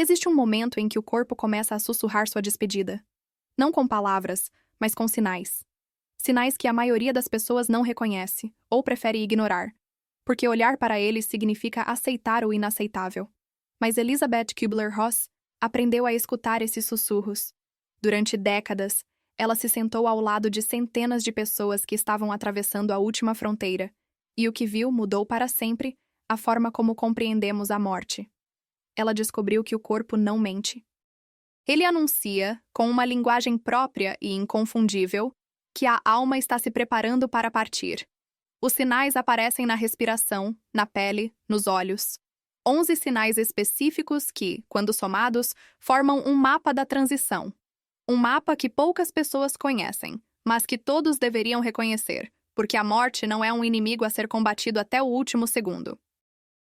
Existe um momento em que o corpo começa a sussurrar sua despedida. Não com palavras, mas com sinais. Sinais que a maioria das pessoas não reconhece, ou prefere ignorar, porque olhar para eles significa aceitar o inaceitável. Mas Elizabeth Kubler-Ross aprendeu a escutar esses sussurros. Durante décadas, ela se sentou ao lado de centenas de pessoas que estavam atravessando a última fronteira, e o que viu mudou para sempre a forma como compreendemos a morte. Ela descobriu que o corpo não mente. Ele anuncia, com uma linguagem própria e inconfundível, que a alma está se preparando para partir. Os sinais aparecem na respiração, na pele, nos olhos. 11 sinais específicos que, quando somados, formam um mapa da transição. Um mapa que poucas pessoas conhecem, mas que todos deveriam reconhecer, porque a morte não é um inimigo a ser combatido até o último segundo.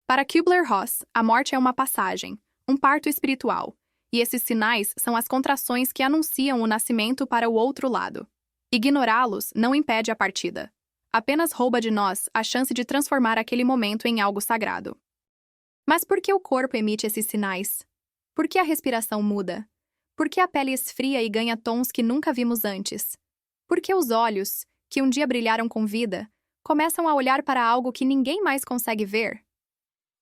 Para Kubler-Ross, a morte é uma passagem, um parto espiritual, e esses sinais são as contrações que anunciam o nascimento para o outro lado. Ignorá-los não impede a partida. Apenas rouba de nós a chance de transformar aquele momento em algo sagrado. Mas por que o corpo emite esses sinais? Por que a respiração muda? Por que a pele esfria e ganha tons que nunca vimos antes? Por que os olhos, que um dia brilharam com vida, começam a olhar para algo que ninguém mais consegue ver?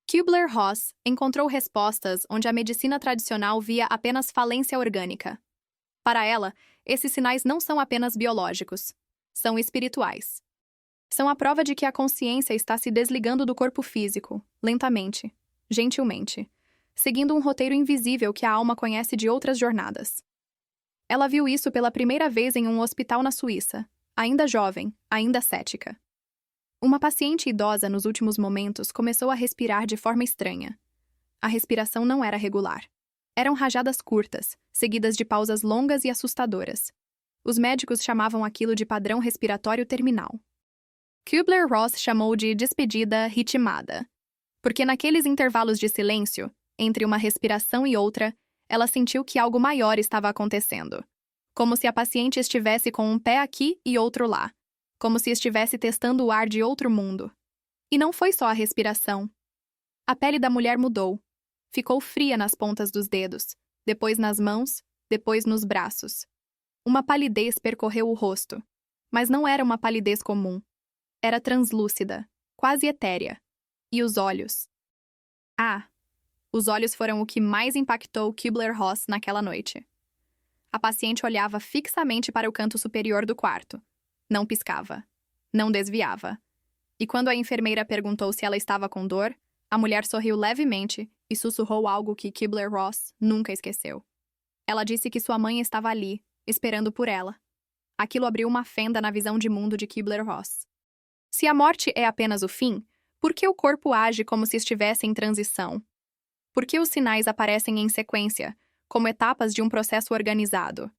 Kubler-Ross encontrou respostas onde a medicina tradicional via apenas falência orgânica. Para ela, esses sinais não são apenas biológicos, são espirituais. São a prova de que a consciência está se desligando do corpo físico, lentamente, gentilmente, seguindo um roteiro invisível que a alma conhece de outras jornadas. Ela viu isso pela primeira vez em um hospital na Suíça, ainda jovem, ainda cética. Uma paciente idosa nos últimos momentos começou a respirar de forma estranha. A respiração não era regular. Eram rajadas curtas, seguidas de pausas longas e assustadoras. Os médicos chamavam aquilo de padrão respiratório terminal. Kubler-Ross chamou de despedida ritmada, porque naqueles intervalos de silêncio, entre uma respiração e outra, ela sentiu que algo maior estava acontecendo. Como se a paciente estivesse com um pé aqui e outro lá. Como se estivesse testando o ar de outro mundo. E não foi só a respiração. A pele da mulher mudou. Ficou fria nas pontas dos dedos, depois nas mãos, depois nos braços. Uma palidez percorreu o rosto. Mas não era uma palidez comum. Era translúcida, quase etérea. E os olhos? Ah! Os olhos foram o que mais impactou Kubler-Ross naquela noite. A paciente olhava fixamente para o canto superior do quarto. Não piscava. Não desviava. E quando a enfermeira perguntou se ela estava com dor, a mulher sorriu levemente e sussurrou algo que Kubler-Ross nunca esqueceu. Ela disse que sua mãe estava ali, esperando por ela. Aquilo abriu uma fenda na visão de mundo de Kubler-Ross. Se a morte é apenas o fim, por que o corpo age como se estivesse em transição? Por que os sinais aparecem em sequência, como etapas de um processo organizado?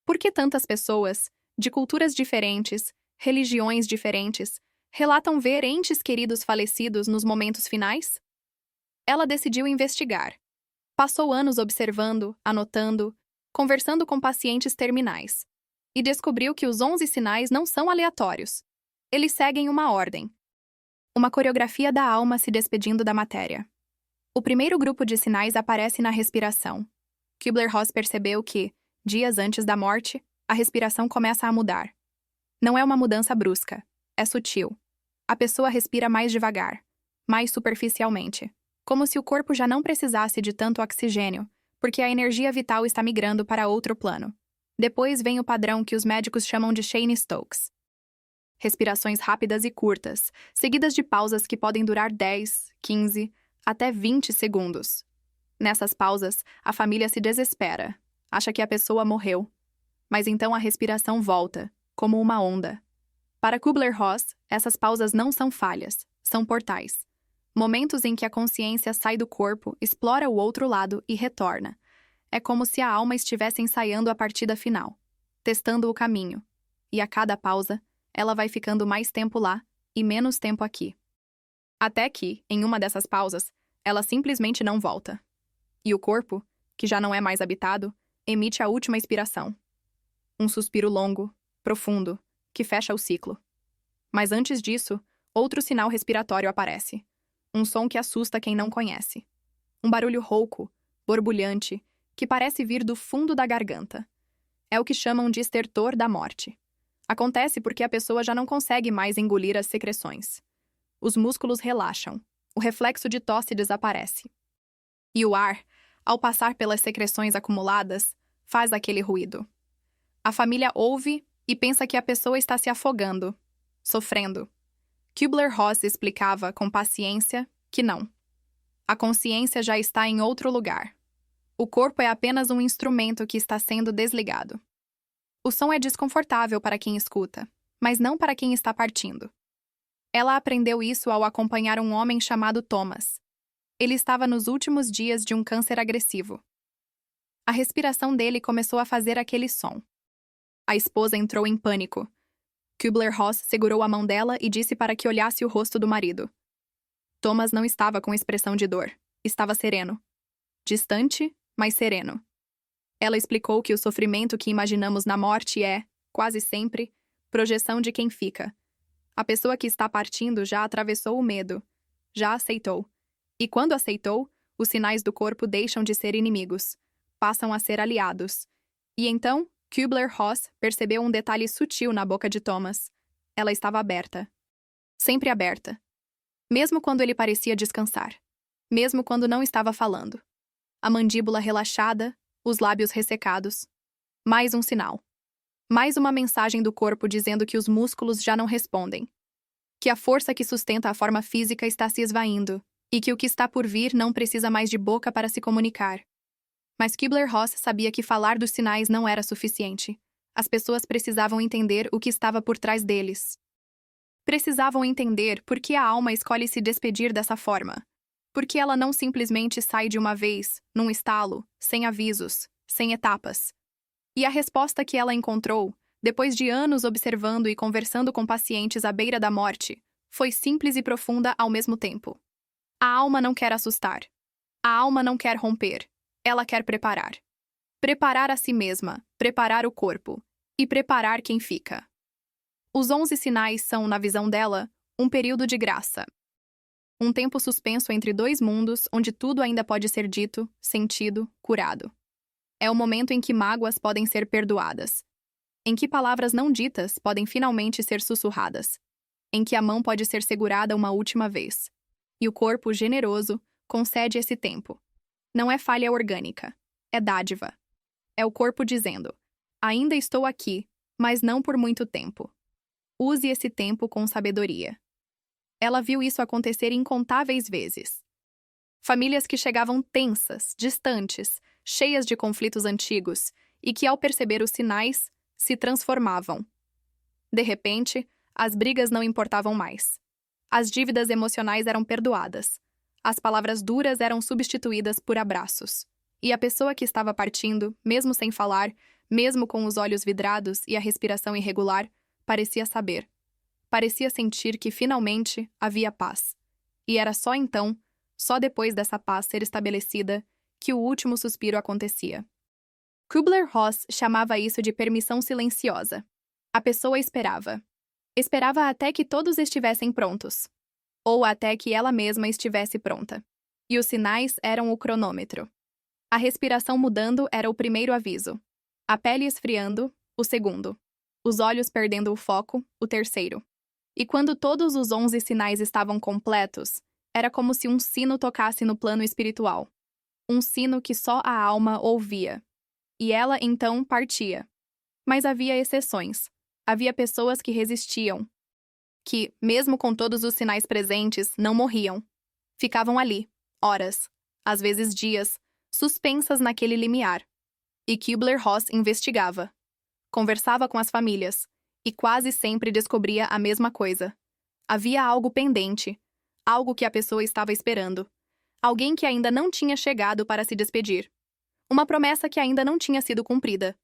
Por que tantas pessoas, de culturas diferentes, religiões diferentes, relatam ver entes queridos falecidos nos momentos finais? Ela decidiu investigar. Passou anos observando, anotando, conversando com pacientes terminais. E descobriu que os 11 sinais não são aleatórios. Eles seguem uma ordem. Uma coreografia da alma se despedindo da matéria. O primeiro grupo de sinais aparece na respiração. Kubler-Ross percebeu que, dias antes da morte, a respiração começa a mudar. Não é uma mudança brusca, é sutil. A pessoa respira mais devagar, mais superficialmente, como se o corpo já não precisasse de tanto oxigênio, porque a energia vital está migrando para outro plano. Depois vem o padrão que os médicos chamam de Cheyne-Stokes. Respirações rápidas e curtas, seguidas de pausas que podem durar 10, 15, até 20 segundos. Nessas pausas, a família se desespera, acha que a pessoa morreu. Mas então a respiração volta, como uma onda. Para Kubler-Ross, essas pausas não são falhas, são portais. Momentos em que a consciência sai do corpo, explora o outro lado e retorna. É como se a alma estivesse ensaiando a partida final, testando o caminho. E a cada pausa, ela vai ficando mais tempo lá e menos tempo aqui. Até que, em uma dessas pausas, ela simplesmente não volta. E o corpo, que já não é mais habitado, emite a última expiração. Um suspiro longo, profundo, que fecha o ciclo. Mas antes disso, outro sinal respiratório aparece. Um som que assusta quem não conhece. Um barulho rouco, borbulhante, que parece vir do fundo da garganta. É o que chamam de estertor da morte. Acontece porque a pessoa já não consegue mais engolir as secreções. Os músculos relaxam, o reflexo de tosse desaparece. E o ar, ao passar pelas secreções acumuladas, faz aquele ruído. A família ouve e pensa que a pessoa está se afogando, sofrendo. Kübler-Ross explicava com paciência que não. A consciência já está em outro lugar. O corpo é apenas um instrumento que está sendo desligado. O som é desconfortável para quem escuta, mas não para quem está partindo. Ela aprendeu isso ao acompanhar um homem chamado Thomas. Ele estava nos últimos dias de um câncer agressivo. A respiração dele começou a fazer aquele som. A esposa entrou em pânico. Kübler-Ross segurou a mão dela e disse para que olhasse o rosto do marido. Thomas não estava com expressão de dor. Estava sereno. Distante, mas sereno. Ela explicou que o sofrimento que imaginamos na morte é, quase sempre, projeção de quem fica. A pessoa que está partindo já atravessou o medo, já aceitou. E quando aceitou, os sinais do corpo deixam de ser inimigos, passam a ser aliados. E então, Kübler-Ross percebeu um detalhe sutil na boca de Thomas. Ela estava aberta. Sempre aberta. Mesmo quando ele parecia descansar. Mesmo quando não estava falando. A mandíbula relaxada, os lábios ressecados. Mais um sinal. Mais uma mensagem do corpo dizendo que os músculos já não respondem. Que a força que sustenta a forma física está se esvaindo, e que o que está por vir não precisa mais de boca para se comunicar. Mas Kübler-Ross sabia que falar dos sinais não era suficiente. As pessoas precisavam entender o que estava por trás deles. Precisavam entender por que a alma escolhe se despedir dessa forma. Por que ela não simplesmente sai de uma vez, num estalo, sem avisos, sem etapas. E a resposta que ela encontrou, depois de anos observando e conversando com pacientes à beira da morte, foi simples e profunda ao mesmo tempo. A alma não quer assustar. A alma não quer romper. Ela quer preparar. Preparar a si mesma, preparar o corpo, e preparar quem fica. Os 11 sinais são, na visão dela, um período de graça. Um tempo suspenso entre dois mundos onde tudo ainda pode ser dito, sentido, curado. É o momento em que mágoas podem ser perdoadas. Em que palavras não ditas podem finalmente ser sussurradas. Em que a mão pode ser segurada uma última vez. E o corpo generoso concede esse tempo. Não é falha orgânica. É dádiva. É o corpo dizendo: ainda estou aqui, mas não por muito tempo. Use esse tempo com sabedoria. Ela viu isso acontecer incontáveis vezes. Famílias que chegavam tensas, distantes, cheias de conflitos antigos, e que, ao perceber os sinais, se transformavam. De repente, as brigas não importavam mais. As dívidas emocionais eram perdoadas. As palavras duras eram substituídas por abraços. E a pessoa que estava partindo, mesmo sem falar, mesmo com os olhos vidrados e a respiração irregular, parecia saber. Parecia sentir que, finalmente, havia paz. E era só então, só depois dessa paz ser estabelecida, que o último suspiro acontecia. Kübler-Ross chamava isso de permissão silenciosa. A pessoa esperava. Esperava até que todos estivessem prontos. Ou até que ela mesma estivesse pronta. E os sinais eram o cronômetro. A respiração mudando era o primeiro aviso. A pele esfriando, o segundo. Os olhos perdendo o foco, o terceiro. E quando todos os 11 sinais estavam completos, era como se um sino tocasse no plano espiritual. Um sino que só a alma ouvia. E ela, então, partia. Mas havia exceções. Havia pessoas que resistiam. Que, mesmo com todos os sinais presentes, não morriam. Ficavam ali, horas, às vezes dias, suspensas naquele limiar. E Kübler-Ross investigava. Conversava com as famílias. E quase sempre descobria a mesma coisa. Havia algo pendente. Algo que a pessoa estava esperando. Alguém que ainda não tinha chegado para se despedir. Uma promessa que ainda não tinha sido cumprida.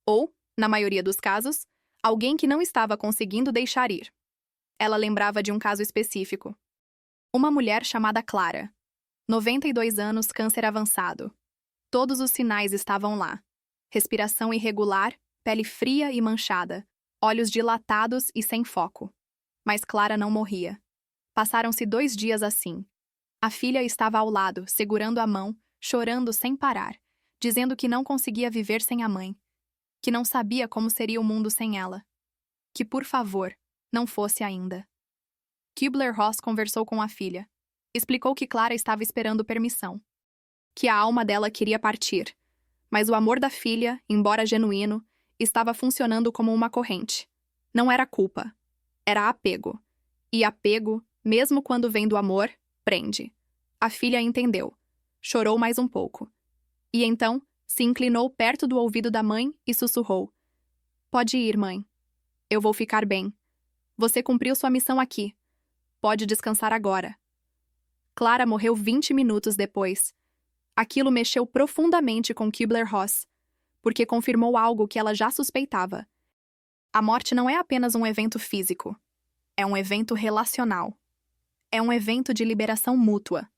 Ou, na maioria dos casos, alguém que não estava conseguindo deixar ir. Ela lembrava de um caso específico. Uma mulher chamada Clara. 92 anos, câncer avançado. Todos os sinais estavam lá. Respiração irregular, pele fria e manchada, olhos dilatados e sem foco. Mas Clara não morria. Passaram-se 2 dias assim. A filha estava ao lado, segurando a mão, chorando sem parar, dizendo que não conseguia viver sem a mãe, que não sabia como seria o mundo sem ela, que, por favor, não fosse ainda. Kübler-Ross conversou com a filha. Explicou que Clara estava esperando permissão, que a alma dela queria partir, mas o amor da filha, embora genuíno, estava funcionando como uma corrente. Não era culpa, era apego. E apego, mesmo quando vem do amor, prende. A filha entendeu. Chorou mais um pouco. E então, se inclinou perto do ouvido da mãe e sussurrou: "Pode ir, mãe. Eu vou ficar bem. Você cumpriu sua missão aqui. Pode descansar agora." Clara morreu 20 minutos depois. Aquilo mexeu profundamente com Kübler-Ross, porque confirmou algo que ela já suspeitava. A morte não é apenas um evento físico. É um evento relacional. É um evento de liberação mútua.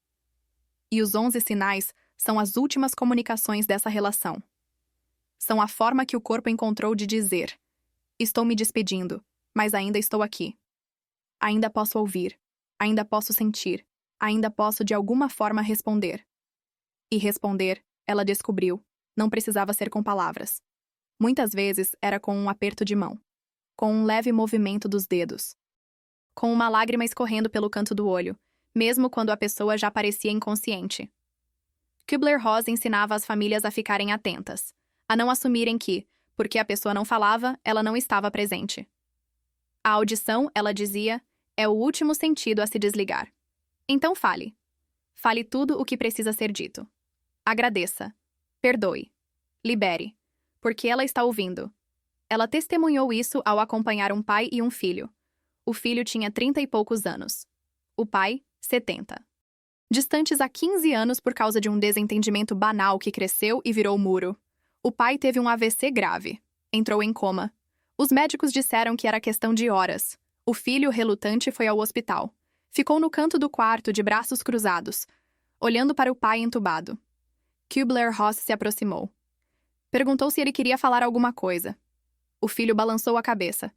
E os 11 sinais são as últimas comunicações dessa relação. São a forma que o corpo encontrou de dizer: "Estou me despedindo, mas ainda estou aqui. Ainda posso ouvir, ainda posso sentir, ainda posso de alguma forma responder." E responder, ela descobriu, não precisava ser com palavras. Muitas vezes era com um aperto de mão, com um leve movimento dos dedos, com uma lágrima escorrendo pelo canto do olho, mesmo quando a pessoa já parecia inconsciente. Kübler-Ross ensinava as famílias a ficarem atentas, a não assumirem que, porque a pessoa não falava, ela não estava presente. A audição, ela dizia, é o último sentido a se desligar. Então fale. Fale tudo o que precisa ser dito. Agradeça. Perdoe. Libere. Porque ela está ouvindo. Ela testemunhou isso ao acompanhar um pai e um filho. O filho tinha 30 e poucos anos. O pai, 70. Distantes há 15 anos por causa de um desentendimento banal que cresceu e virou muro. O pai teve um AVC grave. Entrou em coma. Os médicos disseram que era questão de horas. O filho, relutante, foi ao hospital. Ficou no canto do quarto, de braços cruzados, olhando para o pai entubado. Kübler-Ross se aproximou. Perguntou se ele queria falar alguma coisa. O filho balançou a cabeça.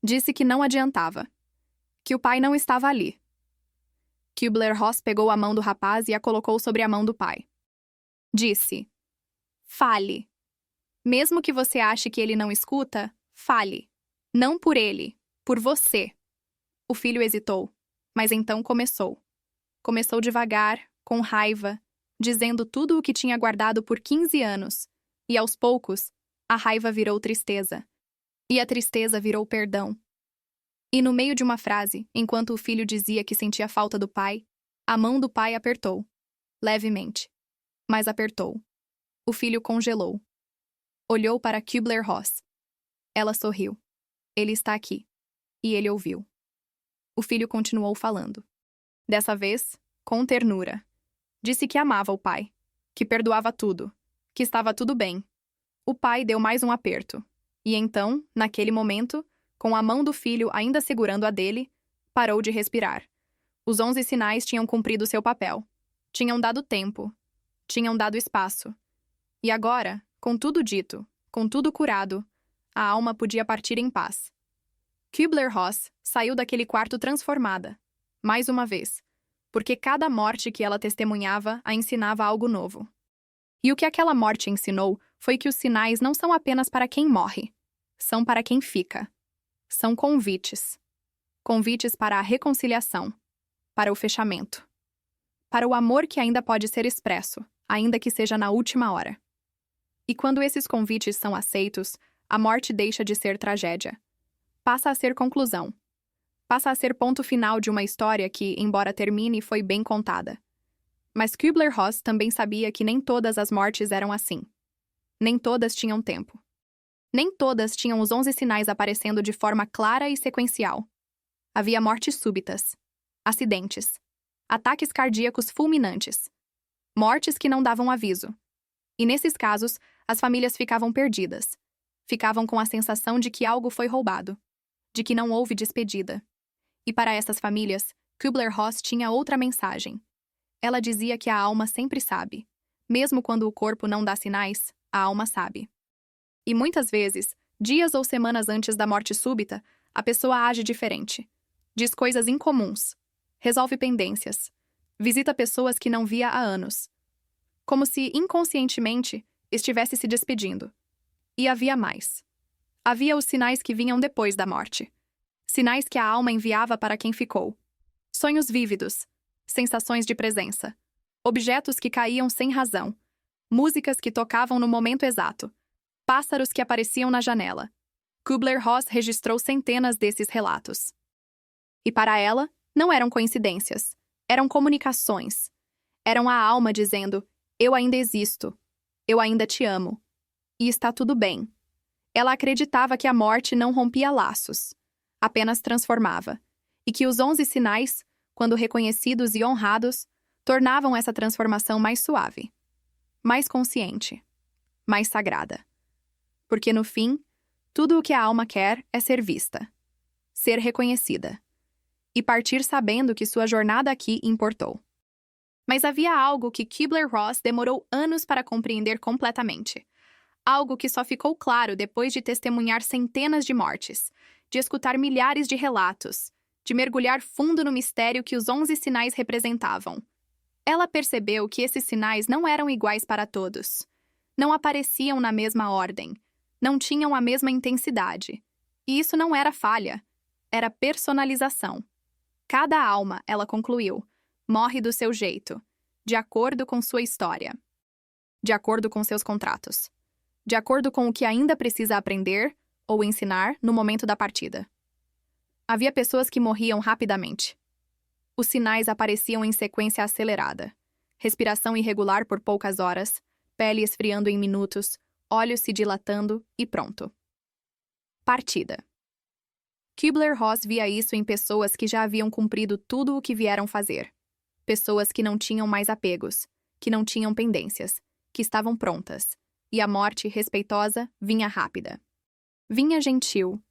Disse que não adiantava. Que o pai não estava ali. Kübler-Ross pegou a mão do rapaz e a colocou sobre a mão do pai. Disse: "Fale. Mesmo que você ache que ele não escuta, fale. Não por ele, por você." O filho hesitou, mas então começou. Começou devagar, com raiva, dizendo tudo o que tinha guardado por 15 anos. E aos poucos, a raiva virou tristeza. E a tristeza virou perdão. E no meio de uma frase, enquanto o filho dizia que sentia falta do pai, a mão do pai apertou. Levemente. Mas apertou. O filho congelou. Olhou para Kübler-Ross. Ela sorriu. Ele está aqui. E ele ouviu. O filho continuou falando. Dessa vez, com ternura. Disse que amava o pai, que perdoava tudo, que estava tudo bem. O pai deu mais um aperto. E então, naquele momento, com a mão do filho ainda segurando a dele, parou de respirar. Os 11 sinais tinham cumprido seu papel. Tinham dado tempo. Tinham dado espaço. E agora, com tudo dito, com tudo curado, a alma podia partir em paz. Kübler-Ross saiu daquele quarto transformada, mais uma vez, porque cada morte que ela testemunhava a ensinava algo novo. E o que aquela morte ensinou foi que os sinais não são apenas para quem morre, são para quem fica. São convites. Convites para a reconciliação, para o fechamento, para o amor que ainda pode ser expresso, ainda que seja na última hora. E quando esses convites são aceitos, a morte deixa de ser tragédia. Passa a ser conclusão. Passa a ser ponto final de uma história que, embora termine, foi bem contada. Mas Kübler-Ross também sabia que nem todas as mortes eram assim. Nem todas tinham tempo. Nem todas tinham os 11 sinais aparecendo de forma clara e sequencial. Havia mortes súbitas, acidentes, ataques cardíacos fulminantes, mortes que não davam aviso. E nesses casos, as famílias ficavam perdidas. Ficavam com a sensação de que algo foi roubado, de que não houve despedida. E para essas famílias, Kübler-Ross tinha outra mensagem. Ela dizia que a alma sempre sabe. Mesmo quando o corpo não dá sinais, a alma sabe. E muitas vezes, dias ou semanas antes da morte súbita, a pessoa age diferente. Diz coisas incomuns. Resolve pendências. Visita pessoas que não via há anos. como se, inconscientemente, estivesse se despedindo. E havia mais. Havia os sinais que vinham depois da morte. Sinais que a alma enviava para quem ficou. Sonhos vívidos, sensações de presença, objetos que caíam sem razão, músicas que tocavam no momento exato, pássaros que apareciam na janela. Kubler-Ross registrou centenas desses relatos. E para ela, não eram coincidências, eram comunicações. Eram a alma dizendo: eu ainda existo, eu ainda te amo. E está tudo bem. Ela acreditava que a morte não rompia laços, apenas transformava, e que os 11 sinais, quando reconhecidos e honrados, tornavam essa transformação mais suave, mais consciente, mais sagrada. Porque, no fim, tudo o que a alma quer é ser vista, ser reconhecida, e partir sabendo que sua jornada aqui importou. Mas havia algo que Kubler-Ross demorou anos para compreender completamente. Algo que só ficou claro depois de testemunhar centenas de mortes, de escutar milhares de relatos, de mergulhar fundo no mistério que os 11 sinais representavam. Ela percebeu que esses sinais não eram iguais para todos. Não apareciam na mesma ordem. Não tinham a mesma intensidade. E isso não era falha. Era personalização. Cada alma, ela concluiu, morre do seu jeito, de acordo com sua história, de acordo com seus contratos, de acordo com o que ainda precisa aprender ou ensinar no momento da partida. Havia pessoas que morriam rapidamente. Os sinais apareciam em sequência acelerada. Respiração irregular por poucas horas, pele esfriando em minutos, olhos se dilatando e pronto. Partida. Kubler-Ross via isso em pessoas que já haviam cumprido tudo o que vieram fazer. Pessoas que não tinham mais apegos, que não tinham pendências, que estavam prontas. E a morte, respeitosa, vinha rápida. Vinha gentil.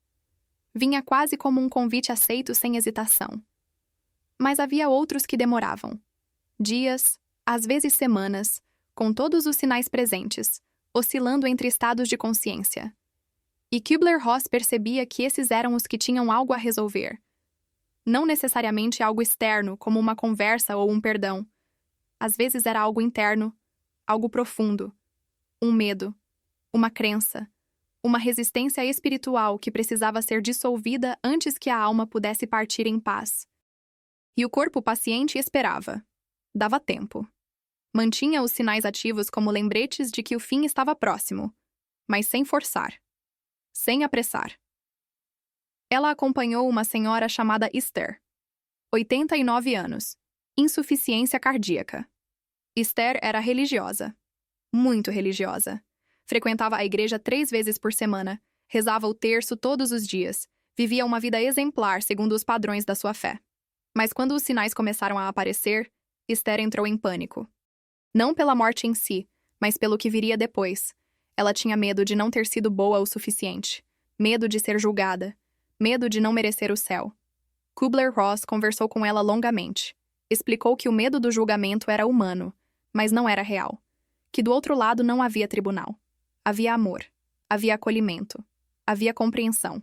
Vinha quase como um convite aceito sem hesitação. Mas havia outros que demoravam. Dias, às vezes semanas, com todos os sinais presentes, oscilando entre estados de consciência. E Kubler-Ross percebia que esses eram os que tinham algo a resolver. Não necessariamente algo externo, como uma conversa ou um perdão. Às vezes era algo interno, algo profundo. Um medo, uma crença, uma resistência espiritual que precisava ser dissolvida antes que a alma pudesse partir em paz. E o corpo paciente esperava. Dava tempo. Mantinha os sinais ativos como lembretes de que o fim estava próximo, mas sem forçar. Sem apressar. Ela acompanhou uma senhora chamada Esther. 89 anos. Insuficiência cardíaca. Esther era religiosa. Muito religiosa. Frequentava a igreja 3 vezes por semana, rezava o terço todos os dias, vivia uma vida exemplar segundo os padrões da sua fé. Mas quando os sinais começaram a aparecer, Esther entrou em pânico. Não pela morte em si, mas pelo que viria depois. Ela tinha medo de não ter sido boa o suficiente, medo de ser julgada, medo de não merecer o céu. Kubler-Ross conversou com ela longamente. Explicou que o medo do julgamento era humano, mas não era real. Que do outro lado não havia tribunal. Havia amor, havia acolhimento, havia compreensão.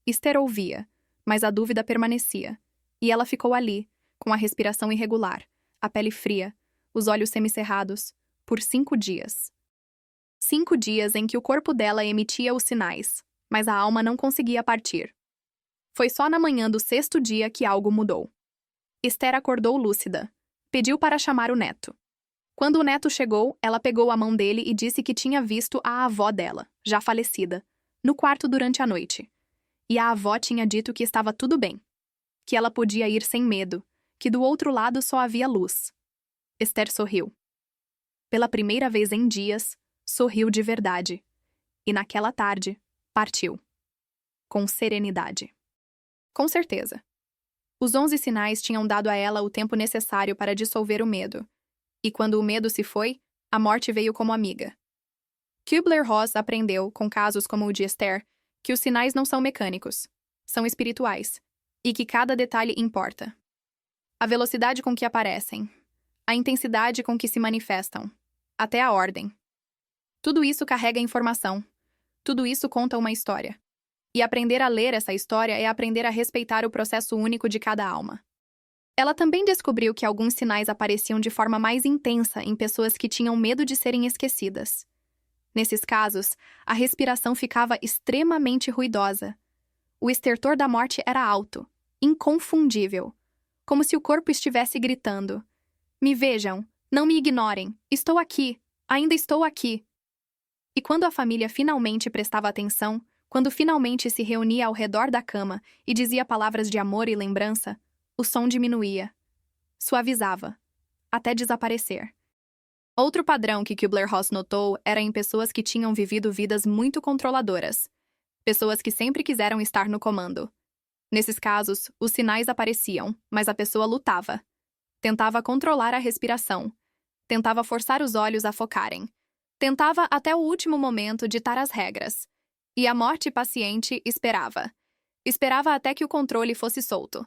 Esther ouvia, mas a dúvida permanecia, e ela ficou ali, com a respiração irregular, a pele fria, os olhos semicerrados, por 5 dias. 5 dias em que o corpo dela emitia os sinais, mas a alma não conseguia partir. Foi só na manhã do 6º dia que algo mudou. Esther acordou lúcida. Pediu para chamar o neto. Quando o neto chegou, ela pegou a mão dele e disse que tinha visto a avó dela, já falecida, no quarto durante a noite. E a avó tinha dito que estava tudo bem, que ela podia ir sem medo, que do outro lado só havia luz. Esther sorriu. Pela primeira vez em dias, sorriu de verdade. E naquela tarde, partiu. Com serenidade. Com certeza. Os 11 sinais tinham dado a ela o tempo necessário para dissolver o medo. E quando o medo se foi, a morte veio como amiga. Kubler-Ross aprendeu, com casos como o de Esther, que os sinais não são mecânicos, são espirituais, e que cada detalhe importa. A velocidade com que aparecem, a intensidade com que se manifestam, até a ordem. Tudo isso carrega informação. Tudo isso conta uma história. E aprender a ler essa história é aprender a respeitar o processo único de cada alma. Ela também descobriu que alguns sinais apareciam de forma mais intensa em pessoas que tinham medo de serem esquecidas. Nesses casos, a respiração ficava extremamente ruidosa. O estertor da morte era alto, inconfundível, como se o corpo estivesse gritando: "Me vejam, não me ignorem, estou aqui, ainda estou aqui." E quando a família finalmente prestava atenção, quando finalmente se reunia ao redor da cama e dizia palavras de amor e lembrança, o som diminuía, suavizava, até desaparecer. Outro padrão que Kübler-Ross notou era em pessoas que tinham vivido vidas muito controladoras, pessoas que sempre quiseram estar no comando. Nesses casos, os sinais apareciam, mas a pessoa lutava. Tentava controlar a respiração. Tentava forçar os olhos a focarem. Tentava até o último momento ditar as regras. E a morte paciente esperava. Esperava até que o controle fosse solto.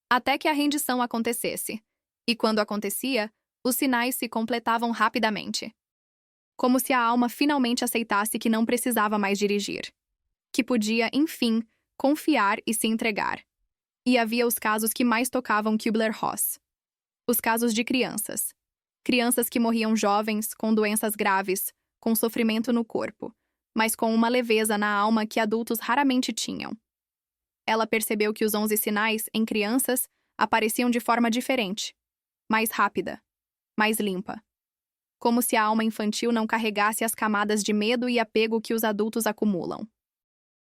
Até que a rendição acontecesse. E quando acontecia, os sinais se completavam rapidamente. Como se a alma finalmente aceitasse que não precisava mais dirigir. Que podia, enfim, confiar e se entregar. E havia os casos que mais tocavam Kübler-Ross. Os casos de crianças. Crianças que morriam jovens, com doenças graves, com sofrimento no corpo, mas com uma leveza na alma que adultos raramente tinham. Ela percebeu que os 11 sinais, em crianças, apareciam de forma diferente, mais rápida, mais limpa. Como se a alma infantil não carregasse as camadas de medo e apego que os adultos acumulam.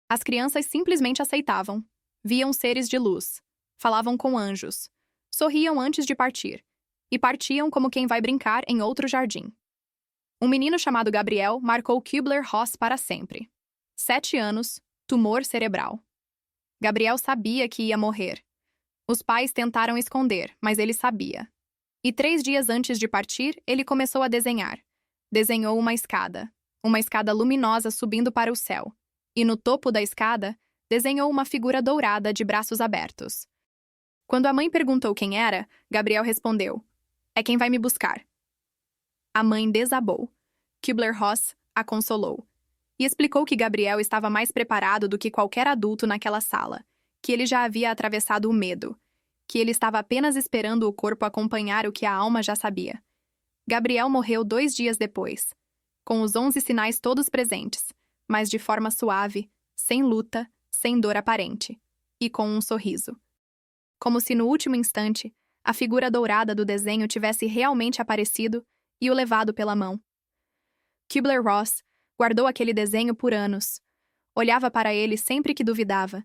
As crianças simplesmente aceitavam, viam seres de luz, falavam com anjos, sorriam antes de partir, e partiam como quem vai brincar em outro jardim. Um menino chamado Gabriel marcou Kübler-Ross para sempre. 7 anos, tumor cerebral. Gabriel sabia que ia morrer. Os pais tentaram esconder, mas ele sabia. E 3 dias antes de partir, ele começou a desenhar. Desenhou uma escada luminosa subindo para o céu. E no topo da escada, desenhou uma figura dourada de braços abertos. Quando a mãe perguntou quem era, Gabriel respondeu: "É quem vai me buscar." A mãe desabou. Kübler-Ross a consolou. E explicou que Gabriel estava mais preparado do que qualquer adulto naquela sala, que ele já havia atravessado o medo, que ele estava apenas esperando o corpo acompanhar o que a alma já sabia. Gabriel morreu 2 dias depois, com os 11 sinais todos presentes, mas de forma suave, sem luta, sem dor aparente, e com um sorriso. Como se no último instante, a figura dourada do desenho tivesse realmente aparecido e o levado pela mão. Kübler-Ross guardou aquele desenho por anos. Olhava para ele sempre que duvidava,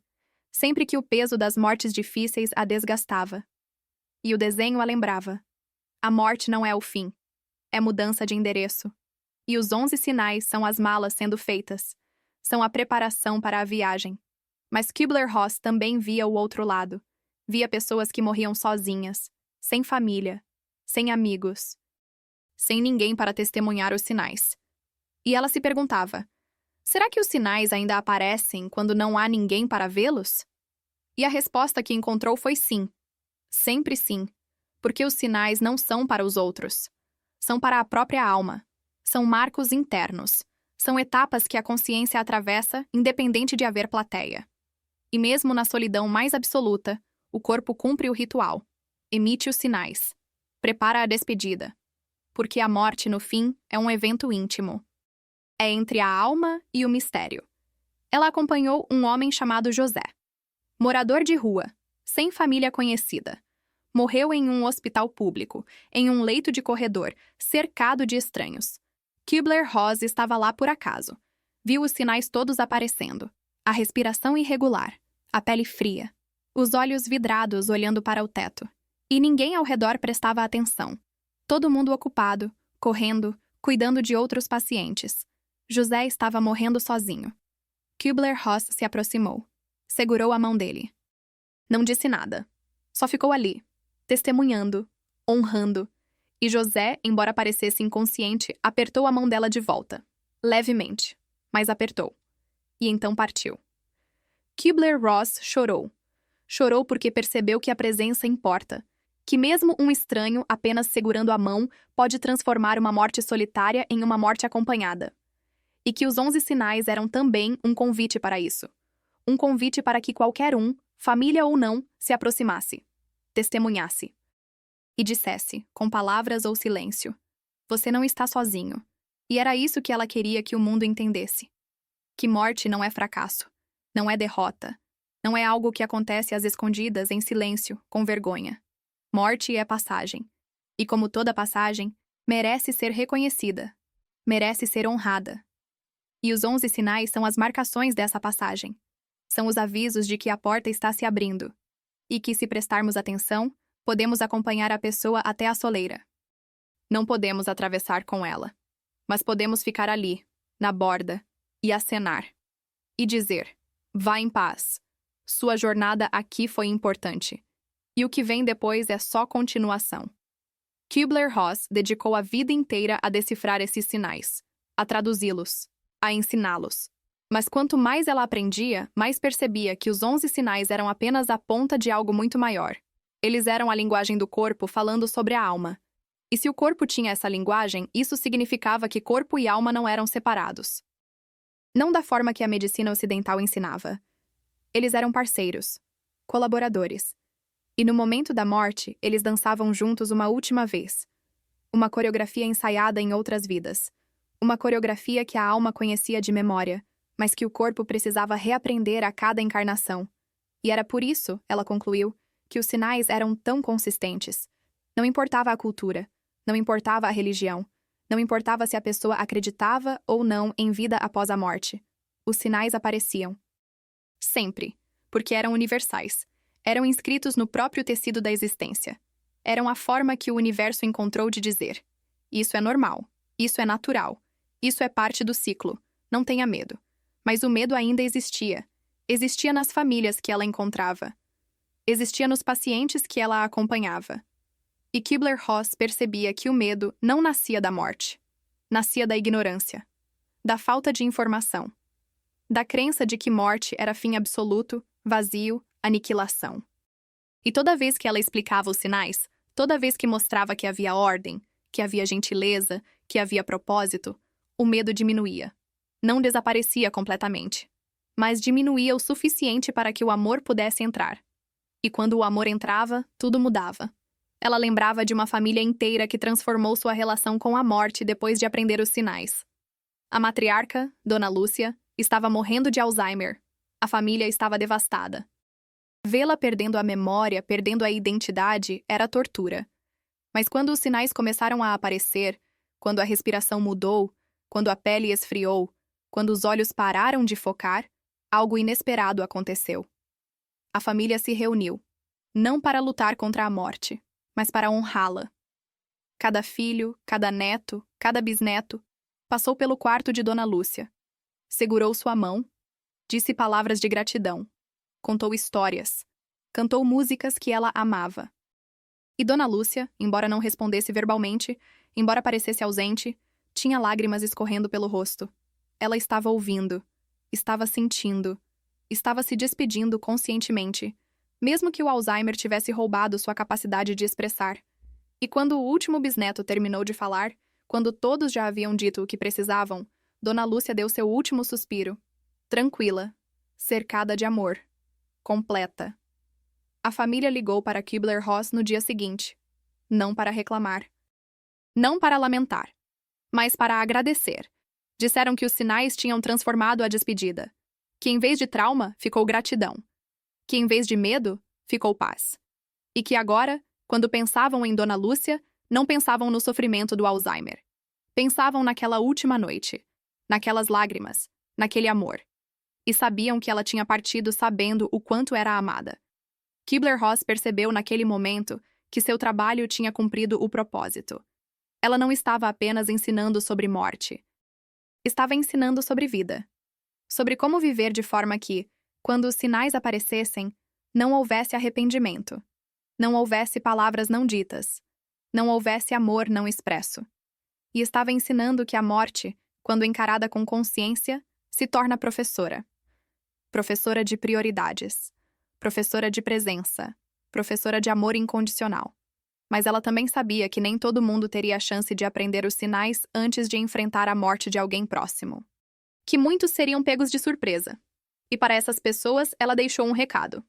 sempre que o peso das mortes difíceis a desgastava. E o desenho a lembrava. A morte não é o fim. É mudança de endereço. E os 11 sinais são as malas sendo feitas. São a preparação para a viagem. Mas Kübler-Ross também via o outro lado. Via pessoas que morriam sozinhas, sem família, sem amigos, sem ninguém para testemunhar os sinais. E ela se perguntava: será que os sinais ainda aparecem quando não há ninguém para vê-los? E a resposta que encontrou foi sim. Sempre sim. Porque os sinais não são para os outros. São para a própria alma. São marcos internos. São etapas que a consciência atravessa, independente de haver plateia. E mesmo na solidão mais absoluta, o corpo cumpre o ritual. Emite os sinais. Prepara a despedida. Porque a morte, no fim, é um evento íntimo. É entre a alma e o mistério. Ela acompanhou um homem chamado José. Morador de rua, sem família conhecida. Morreu em um hospital público, em um leito de corredor, cercado de estranhos. Kübler-Ross estava lá por acaso. Viu os sinais todos aparecendo. A respiração irregular, a pele fria, os olhos vidrados olhando para o teto. E ninguém ao redor prestava atenção. Todo mundo ocupado, correndo, cuidando de outros pacientes. José estava morrendo sozinho. Kübler-Ross se aproximou. Segurou a mão dele. Não disse nada. Só ficou ali, testemunhando, honrando. E José, embora parecesse inconsciente, apertou a mão dela de volta. Levemente, mas apertou. E então partiu. Kübler-Ross chorou. Chorou porque percebeu que a presença importa. Que mesmo um estranho apenas segurando a mão pode transformar uma morte solitária em uma morte acompanhada. E que os 11 sinais eram também um convite para isso. Um convite para que qualquer um, família ou não, se aproximasse. Testemunhasse. e dissesse, com palavras ou silêncio: "Você não está sozinho." E era isso que ela queria que o mundo entendesse. Que morte não é fracasso, não é derrota, não é algo que acontece às escondidas, em silêncio, com vergonha. Morte é passagem. E como toda passagem, merece ser reconhecida, merece ser honrada. E os 11 sinais são as marcações dessa passagem. São os avisos de que a porta está se abrindo. E que, se prestarmos atenção, podemos acompanhar a pessoa até a soleira. Não podemos atravessar com ela, mas podemos ficar ali, na borda, e acenar. E dizer: "Vá em paz. Sua jornada aqui foi importante." E o que vem depois é só continuação. Kübler-Ross dedicou a vida inteira a decifrar esses sinais, a traduzi-los, a ensiná-los. Mas quanto mais ela aprendia, mais percebia que os 11 sinais eram apenas a ponta de algo muito maior. Eles eram a linguagem do corpo falando sobre a alma. E se o corpo tinha essa linguagem, isso significava que corpo e alma não eram separados. Não da forma que a medicina ocidental ensinava. Eles eram parceiros, colaboradores. E no momento da morte, eles dançavam juntos uma última vez. Uma coreografia ensaiada em outras vidas. Uma coreografia que a alma conhecia de memória, mas que o corpo precisava reaprender a cada encarnação. E era por isso, ela concluiu, que os sinais eram tão consistentes. Não importava a cultura, não importava a religião, não importava se a pessoa acreditava ou não em vida após a morte. Os sinais apareciam. Sempre, porque eram universais. Eram inscritos no próprio tecido da existência. Eram a forma que o universo encontrou de dizer: "Isso é normal, isso é natural, isso é parte do ciclo, não tenha medo." Mas o medo ainda existia. Existia nas famílias que ela encontrava. Existia nos pacientes que ela acompanhava. E Kübler-Ross percebia que o medo não nascia da morte. Nascia da ignorância, da falta de informação, da crença de que morte era fim absoluto, vazio, aniquilação. E toda vez que ela explicava os sinais, toda vez que mostrava que havia ordem, que havia gentileza, que havia propósito, o medo diminuía. Não desaparecia completamente, mas diminuía o suficiente para que o amor pudesse entrar. E quando o amor entrava, tudo mudava. Ela lembrava de uma família inteira que transformou sua relação com a morte depois de aprender os sinais. A matriarca, Dona Lúcia, estava morrendo de Alzheimer. A família estava devastada. Vê-la perdendo a memória, perdendo a identidade, era tortura. Mas quando os sinais começaram a aparecer, quando a respiração mudou, quando a pele esfriou, quando os olhos pararam de focar, algo inesperado aconteceu. A família se reuniu, não para lutar contra a morte, mas para honrá-la. Cada filho, cada neto, cada bisneto passou pelo quarto de Dona Lúcia. Segurou sua mão, disse palavras de gratidão, contou histórias, cantou músicas que ela amava. E Dona Lúcia, embora não respondesse verbalmente, embora parecesse ausente, tinha lágrimas escorrendo pelo rosto. Ela estava ouvindo, estava sentindo, estava se despedindo conscientemente, mesmo que o Alzheimer tivesse roubado sua capacidade de expressar. E quando o último bisneto terminou de falar, quando todos já haviam dito o que precisavam, Dona Lúcia deu seu último suspiro, tranquila, cercada de amor, completa. A família ligou para Kübler-Ross no dia seguinte, não para reclamar, não para lamentar, mas para agradecer. Disseram que os sinais tinham transformado a despedida, que em vez de trauma, ficou gratidão, que em vez de medo, ficou paz. E que agora, quando pensavam em Dona Lúcia, não pensavam no sofrimento do Alzheimer. Pensavam naquela última noite, naquelas lágrimas, naquele amor. E sabiam que ela tinha partido sabendo o quanto era amada. Kübler-Ross percebeu naquele momento que seu trabalho tinha cumprido o propósito. Ela não estava apenas ensinando sobre morte. Estava ensinando sobre vida. Sobre como viver de forma que, quando os sinais aparecessem, não houvesse arrependimento, não houvesse palavras não ditas, não houvesse amor não expresso. E estava ensinando que a morte, quando encarada com consciência, se torna professora. Professora de prioridades, professora de presença, professora de amor incondicional. Mas ela também sabia que nem todo mundo teria a chance de aprender os sinais antes de enfrentar a morte de alguém próximo. Que muitos seriam pegos de surpresa. E para essas pessoas, ela deixou um recado.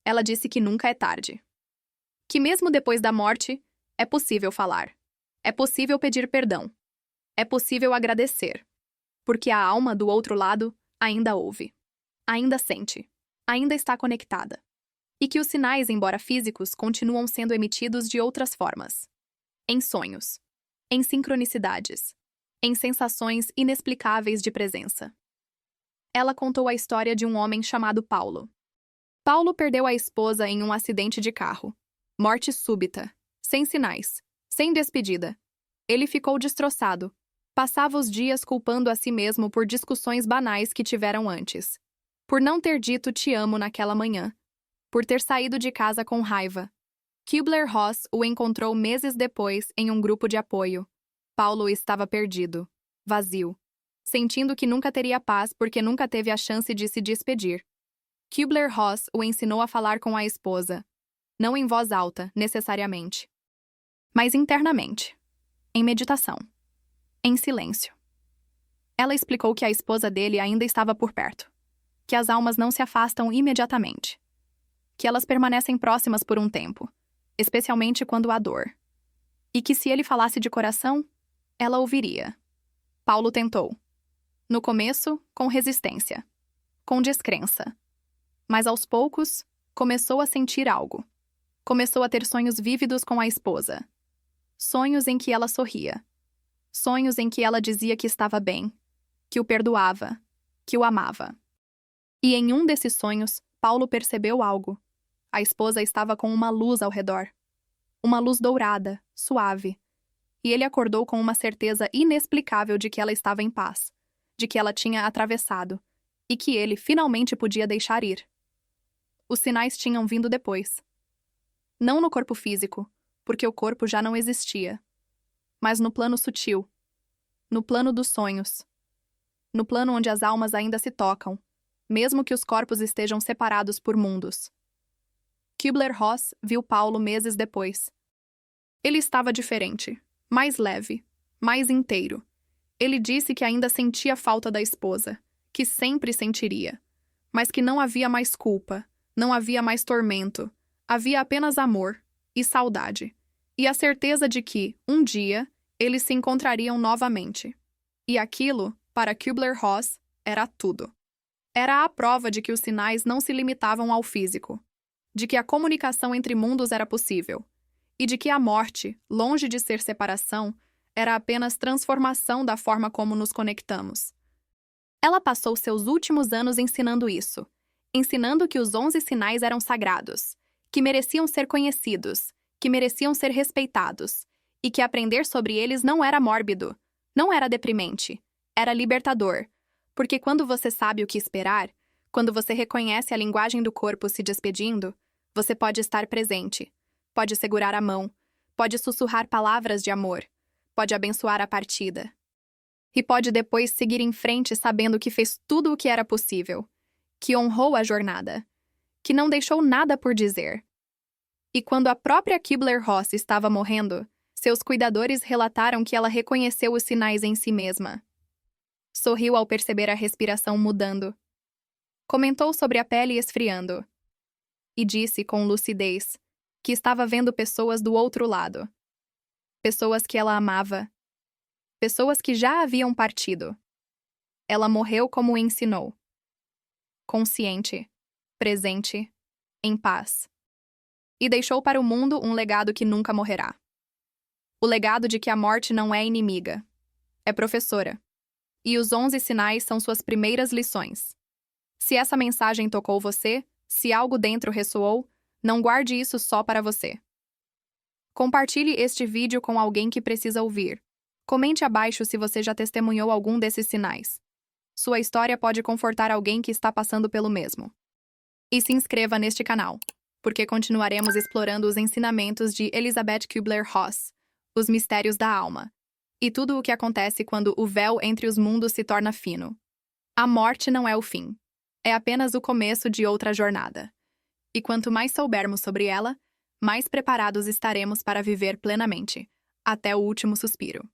Ela disse que nunca é tarde. Que mesmo depois da morte, É possível falar. É possível pedir perdão. É possível agradecer. Porque a alma do outro lado ainda ouve. Ainda sente. Ainda está conectada. E que os sinais, embora físicos, continuam sendo emitidos de outras formas. Em sonhos. Em sincronicidades. Em sensações inexplicáveis de presença. Ela contou a história de um homem chamado Paulo. Paulo perdeu a esposa em um acidente de carro. Morte súbita. Sem sinais. Sem despedida. Ele ficou destroçado. Passava os dias culpando a si mesmo por discussões banais que tiveram antes. Por não ter dito te amo naquela manhã. Por ter saído de casa com raiva. Kübler-Ross o encontrou meses depois em um grupo de apoio. Paulo estava perdido. Vazio. Sentindo que nunca teria paz porque nunca teve a chance de se despedir. Kübler-Ross o ensinou a falar com a esposa. Não em voz alta, necessariamente. Mas internamente. Em meditação. Em silêncio. Ela explicou que a esposa dele ainda estava por perto. Que as almas não se afastam imediatamente. Que elas permanecem próximas por um tempo, especialmente quando há dor. E que se ele falasse de coração, ela ouviria. Paulo tentou. No começo, com resistência. Com descrença. Mas aos poucos, começou a sentir algo. Começou a ter sonhos vívidos com a esposa. Sonhos em que ela sorria. Sonhos em que ela dizia que estava bem, que o perdoava, que o amava. E em um desses sonhos, Paulo percebeu algo. A esposa estava com uma luz ao redor. Uma luz dourada, suave. E ele acordou com uma certeza inexplicável de que ela estava em paz, de que ela tinha atravessado, e que ele finalmente podia deixar ir. Os sinais tinham vindo depois. Não no corpo físico, porque o corpo já não existia, mas no plano sutil, no plano dos sonhos, no plano onde as almas ainda se tocam, mesmo que os corpos estejam separados por mundos. Kübler-Ross viu Paulo meses depois. Ele estava diferente, mais leve, mais inteiro. Ele disse que ainda sentia falta da esposa, que sempre sentiria, mas que não havia mais culpa, não havia mais tormento, havia apenas amor e saudade, e a certeza de que, um dia, eles se encontrariam novamente. E aquilo, para Kübler-Ross, era tudo. Era a prova de que os sinais não se limitavam ao físico, de que a comunicação entre mundos era possível, e de que a morte, longe de ser separação, era apenas transformação da forma como nos conectamos. Ela passou seus últimos anos ensinando isso, ensinando que os 11 sinais eram sagrados, que mereciam ser conhecidos, que mereciam ser respeitados, e que aprender sobre eles não era mórbido, não era deprimente, era libertador, porque quando você sabe o que esperar, quando você reconhece a linguagem do corpo se despedindo, você pode estar presente, pode segurar a mão, pode sussurrar palavras de amor, pode abençoar a partida. E pode depois seguir em frente sabendo que fez tudo o que era possível, que honrou a jornada, que não deixou nada por dizer. E quando a própria Kübler-Ross estava morrendo, seus cuidadores relataram que ela reconheceu os sinais em si mesma. Sorriu ao perceber a respiração mudando. Comentou sobre a pele esfriando. E disse com lucidez que estava vendo pessoas do outro lado. Pessoas que ela amava. Pessoas que já haviam partido. Ela morreu como ensinou. Consciente, presente, em paz. E deixou para o mundo um legado que nunca morrerá. O legado de que a morte não é inimiga. É professora. E os 11 sinais são suas primeiras lições. Se essa mensagem tocou você, se algo dentro ressoou, não guarde isso só para você. Compartilhe este vídeo com alguém que precisa ouvir. Comente abaixo se você já testemunhou algum desses sinais. Sua história pode confortar alguém que está passando pelo mesmo. E se inscreva neste canal, porque continuaremos explorando os ensinamentos de Elizabeth Kübler-Ross, os mistérios da alma, e tudo o que acontece quando o véu entre os mundos se torna fino. A morte não é o fim. É apenas o começo de outra jornada. E quanto mais soubermos sobre ela, mais preparados estaremos para viver plenamente, até o último suspiro.